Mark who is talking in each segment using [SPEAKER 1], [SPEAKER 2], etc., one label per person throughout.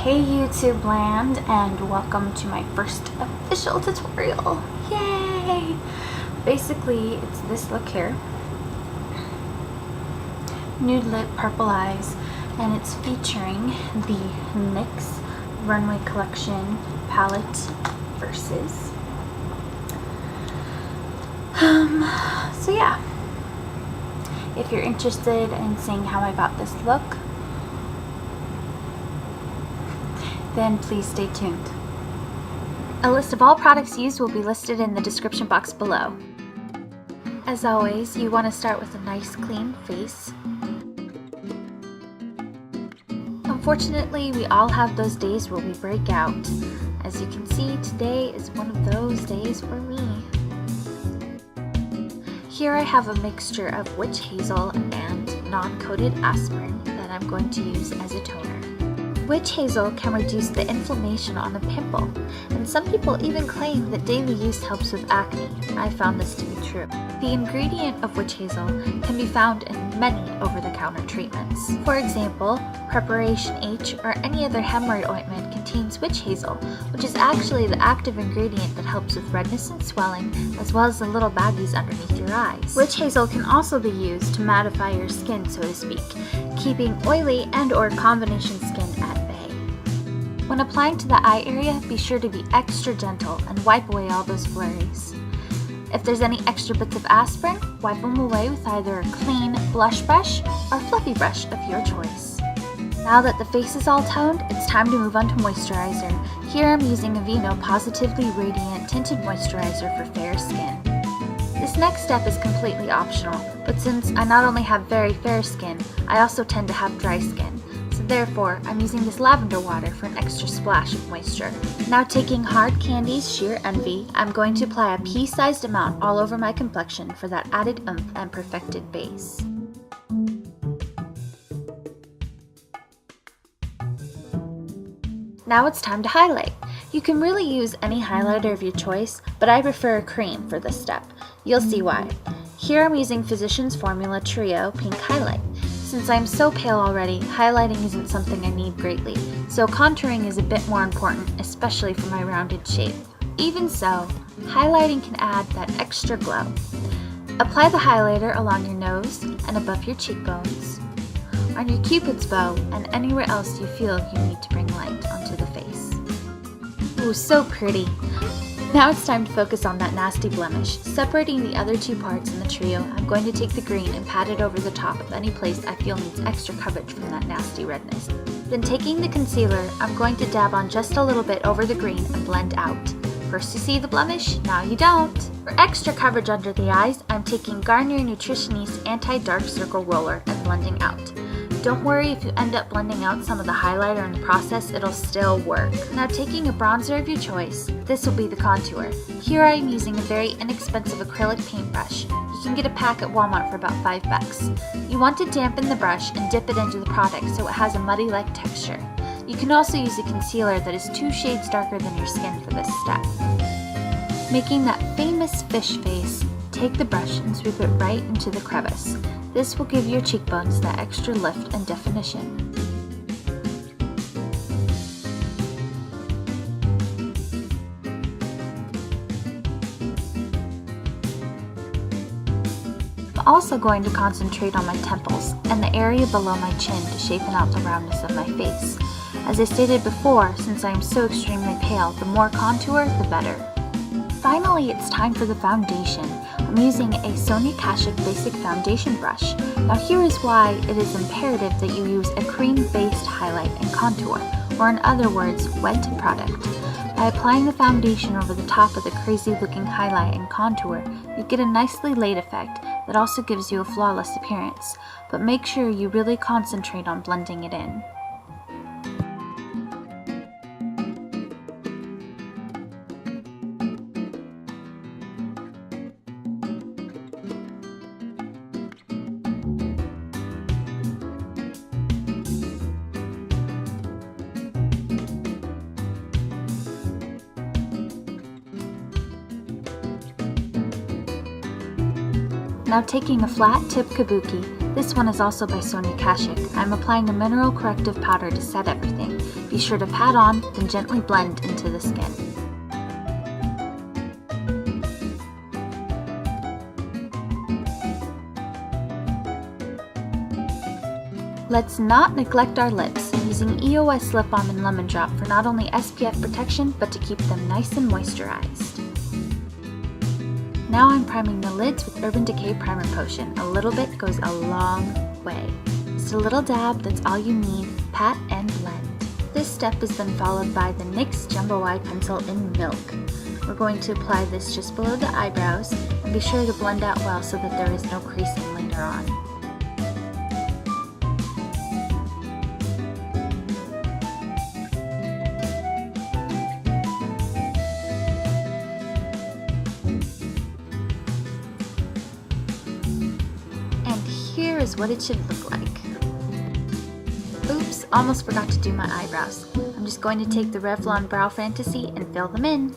[SPEAKER 1] Hey YouTube land, and welcome to my first official tutorial. Yay! Basically, it's this look here. Nude lip, purple eyes, and it's featuring the NYX Runway Collection palette versus. So yeah, if you're interested in seeing how I got this look, then please stay tuned. A list of all products used will be listed in the description box below. As always, you want to start with a nice clean face. Unfortunately, we all have those days where we break out. As you can see, today is one of those days for me. Here I have a mixture of witch hazel and non-coated aspirin that I'm going to use as a toner. Witch hazel can reduce the inflammation on a pimple, and some people even claim that daily use helps with acne. I found this to be true. The ingredient of witch hazel can be found in many over-the-counter treatments. For example, Preparation H or any other hemorrhoid ointment contains witch hazel, which is actually the active ingredient that helps with redness and swelling, as well as the little baggies underneath your eyes. Witch hazel can also be used to mattify your skin, so to speak, keeping oily and or combination skin at bay. When applying to the eye area, be sure to be extra gentle and wipe away all those flurries. If there's any extra bits of aspirin, wipe them away with either a clean blush brush or fluffy brush of your choice. Now that the face is all toned, it's time to move on to moisturizer. Here I'm using Aveeno Positively Radiant Tinted Moisturizer for fair skin. This next step is completely optional, but since I not only have very fair skin, I also tend to have dry skin. So therefore, I'm using this lavender water for an extra splash of moisture. Now taking Hard Candy's Sheer Envy, I'm going to apply a pea-sized amount all over my complexion for that added oomph and perfected base. Now it's time to highlight. You can really use any highlighter of your choice, but I prefer a cream for this step. You'll see why. Here I'm using Physicians Formula Trio Pink Highlight. Since I'm so pale already, highlighting isn't something I need greatly, so contouring is a bit more important, especially for my rounded shape. Even so, highlighting can add that extra glow. Apply the highlighter along your nose and above your cheekbones, on your cupid's bow, and anywhere else you feel you need to bring light onto the face. Ooh, so pretty! Now it's time to focus on that nasty blemish. Separating the other two parts in the trio, I'm going to take the green and pat it over the top of any place I feel needs extra coverage from that nasty redness. Then taking the concealer, I'm going to dab on just a little bit over the green and blend out. First you see the blemish, now you don't. For extra coverage under the eyes, I'm taking Garnier Nutritioniste Anti-Dark Circle Roller and blending out. Don't worry if you end up blending out some of the highlighter in the process, it'll still work. Now taking a bronzer of your choice, this will be the contour. Here I am using a very inexpensive acrylic paintbrush. You can get a pack at Walmart for about $5. You want to dampen the brush and dip it into the product so it has a muddy-like texture. You can also use a concealer that is 2 shades darker than your skin for this step. Making that famous fish face, take the brush and sweep it right into the crevice. This will give your cheekbones that extra lift and definition. I'm also going to concentrate on my temples and the area below my chin to shapen out the roundness of my face. As I stated before, since I am so extremely pale, the more contour, the better. Finally, it's time for the foundation. I'm using a Sonia Kashuk Basic Foundation Brush. Now here is why it is imperative that you use a cream-based highlight and contour, or in other words, wet product. By applying the foundation over the top of the crazy-looking highlight and contour, you get a nicely laid effect that also gives you a flawless appearance, but make sure you really concentrate on blending it in. Now taking a flat tip kabuki, This one is also by Sonia Kashuk. I'm applying a mineral corrective powder to set everything. Be sure to pat on, then gently blend into the skin. Let's not neglect our lips, using EOS Lip Balm and Lemon Drop for not only SPF protection, but to keep them nice and moisturized. Now I'm priming the lids with Urban Decay Primer Potion. A little bit goes a long way. Just a little dab, that's all you need. Pat and blend. This step is then followed by the NYX Jumbo Wide Pencil in Milk. We're going to apply this just below the eyebrows, and be sure to blend out well so that there is no creasing later on. Here is what it should look like. Oops, almost forgot to do my eyebrows. I'm just going to take the Revlon Brow Fantasy and fill them in.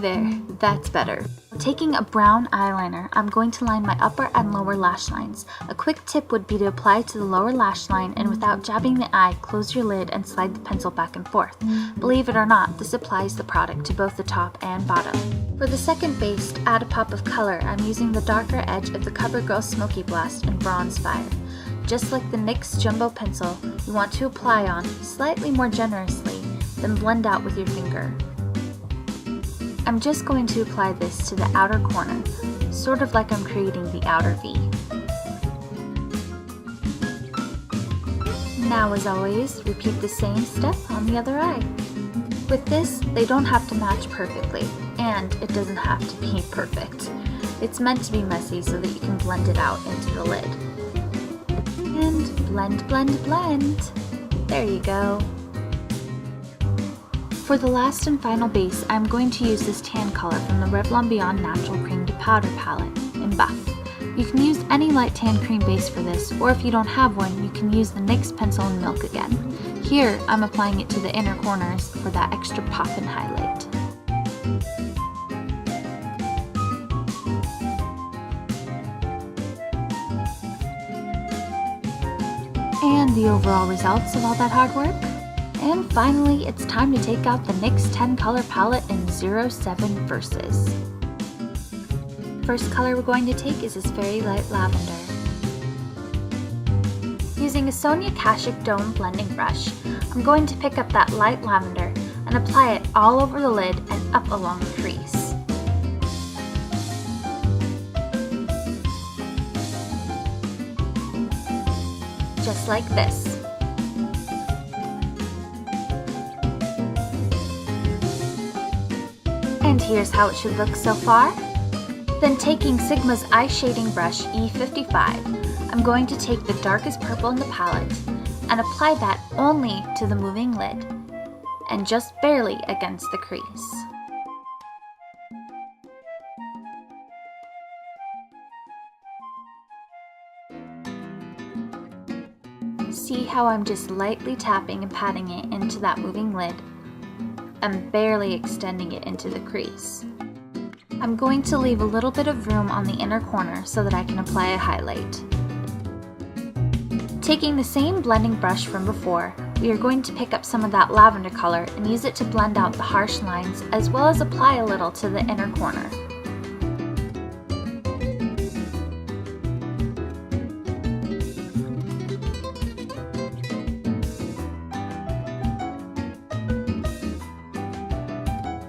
[SPEAKER 1] There, that's better. Taking a brown eyeliner, I'm going to line my upper and lower lash lines. A quick tip would be to apply to the lower lash line and without jabbing the eye, close your lid and slide the pencil back and forth. Believe it or not, this applies the product to both the top and bottom. For the second base, to add a pop of color, I'm using the darker edge of the CoverGirl Smoky Blast in Bronze Fire. Just like the NYX Jumbo Pencil, you want to apply on slightly more generously, then blend out with your finger. I'm just going to apply this to the outer corner, sort of like I'm creating the outer V. Now, as always, repeat the same step on the other eye. With this, they don't have to match perfectly, and it doesn't have to be perfect. It's meant to be messy so that you can blend it out into the lid. And blend, blend, blend. There you go. For the last and final base, I'm going to use this tan color from the Revlon Beyond Natural Cream to Powder palette in Buff. You can use any light tan cream base for this, or if you don't have one, you can use the NYX Pencil in Milk again. Here, I'm applying it to the inner corners for that extra pop and highlight. And the overall results of all that hard work? And finally, it's time to take out the NYX 10 color palette in 07 Versus. First color we're going to take is this very light lavender. Using a Sonia Kashuk Dome blending brush, I'm going to pick up that light lavender and apply it all over the lid and up along the crease. Just like this. And here's how it should look so far. Then taking Sigma's eye shading brush E55, I'm going to take the darkest purple in the palette and apply that only to the moving lid and just barely against the crease. See how I'm just lightly tapping and patting it into that moving lid and barely extending it into the crease. I'm going to leave a little bit of room on the inner corner so that I can apply a highlight. Taking the same blending brush from before, we are going to pick up some of that lavender color and use it to blend out the harsh lines as well as apply a little to the inner corner.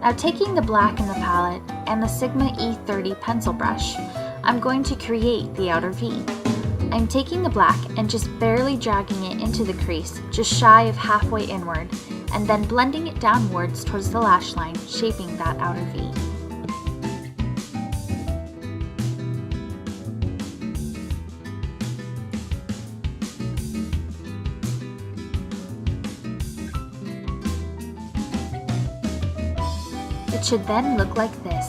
[SPEAKER 1] Now taking the black in the palette and the Sigma E30 pencil brush, I'm going to create the outer V. I'm taking the black and just barely dragging it into the crease, just shy of halfway inward, and then blending it downwards towards the lash line, shaping that outer V. It should then look like this.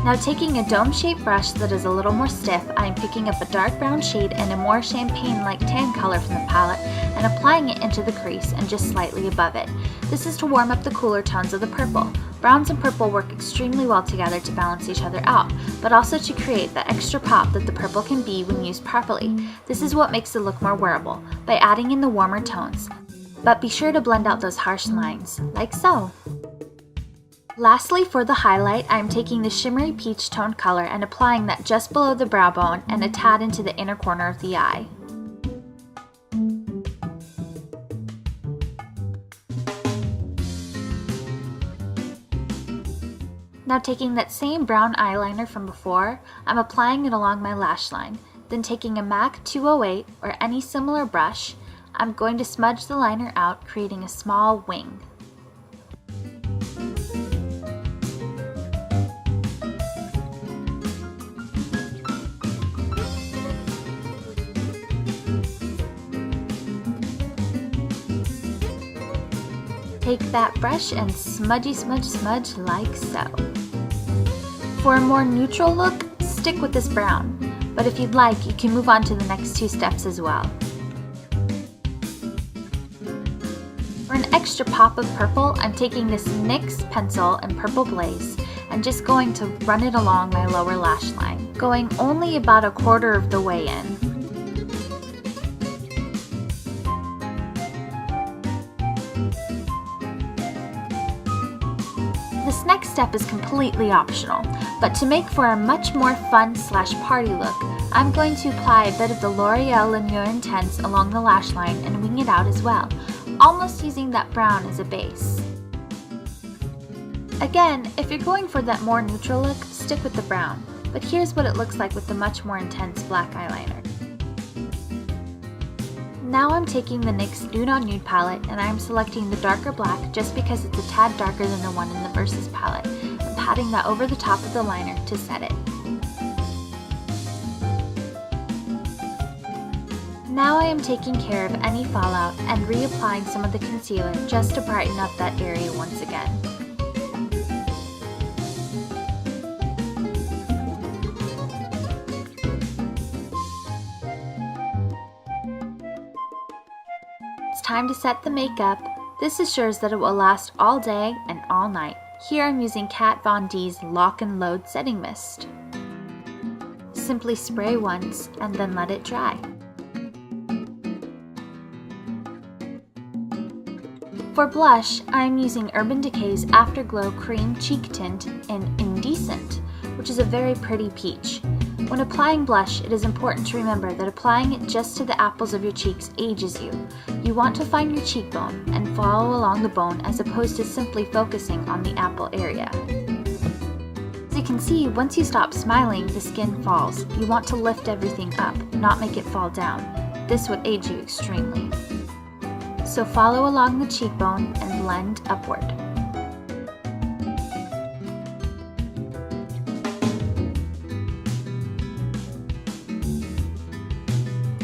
[SPEAKER 1] Now taking a dome-shaped brush that is a little more stiff, I am picking up a dark brown shade and a more champagne-like tan color from the palette and applying it into the crease and just slightly above it. This is to warm up the cooler tones of the purple. Browns and purple work extremely well together to balance each other out, but also to create that extra pop that the purple can be when used properly. This is what makes it look more wearable, by adding in the warmer tones. But be sure to blend out those harsh lines, like so. Lastly, for the highlight, I am taking the shimmery peach tone color and applying that just below the brow bone and a tad into the inner corner of the eye. Now taking that same brown eyeliner from before, I'm applying it along my lash line. Then taking a MAC 208 or any similar brush, I'm going to smudge the liner out, creating a small wing. Take that brush and smudgy smudge like so. For a more neutral look, stick with this brown, but if you'd like, you can move on to the next two steps as well. For an extra pop of purple, I'm taking this NYX pencil in Purple Blaze and just going to run it along my lower lash line, going only about a quarter of the way in. This next step is completely optional, but to make for a much more fun/party look, I'm going to apply a bit of the L'Oreal Lumiere Intense along the lash line and wing it out as well, almost using that brown as a base. Again, if you're going for that more neutral look, stick with the brown, but here's what it looks like with the much more intense black eyeliner. Now I'm taking the NYX Nude on Nude palette and I'm selecting the darker black just because it's a tad darker than the one in the Versus palette, and patting that over the top of the liner to set it. Now I am taking care of any fallout and reapplying some of the concealer just to brighten up that area once again. It's time to set the makeup. This assures that it will last all day and all night. Here I'm using Kat Von D's Lock and Load Setting Mist. Simply spray once and then let it dry. For blush, I'm using Urban Decay's Afterglow Cream Cheek Tint in Indecent, which is a very pretty peach. When applying blush, it is important to remember that applying it just to the apples of your cheeks ages you. You want to find your cheekbone and follow along the bone as opposed to simply focusing on the apple area. As you can see, once you stop smiling, the skin falls. You want to lift everything up, not make it fall down. This would age you extremely. So follow along the cheekbone and blend upward.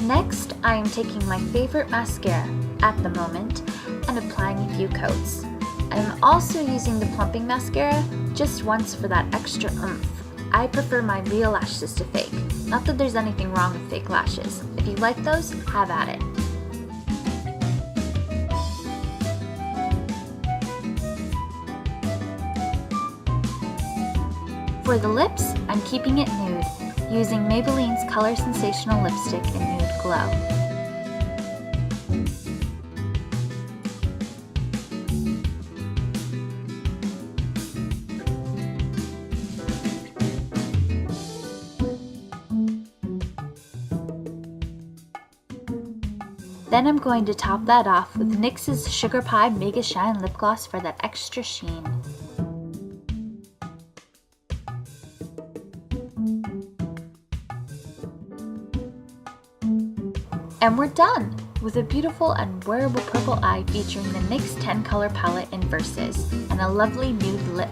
[SPEAKER 1] Next, I am taking my favorite mascara at the moment and applying a few coats. I am also using the plumping mascara just once for that extra oomph. I prefer my real lashes to fake. Not that there's anything wrong with fake lashes. If you like those, have at it. For the lips, I'm keeping it nude, using Maybelline's Color Sensational Lipstick in Nude Glow. Then I'm going to top that off with NYX's Sugar Pie Mega Shine Lip Gloss for that extra sheen. And we're done with a beautiful and wearable purple eye featuring the NYX 10 color palette in Versus and a lovely nude lip.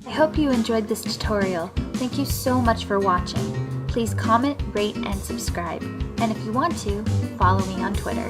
[SPEAKER 1] I hope you enjoyed this tutorial. Thank you so much for watching. Please comment, rate, and subscribe. And if you want to, follow me on Twitter.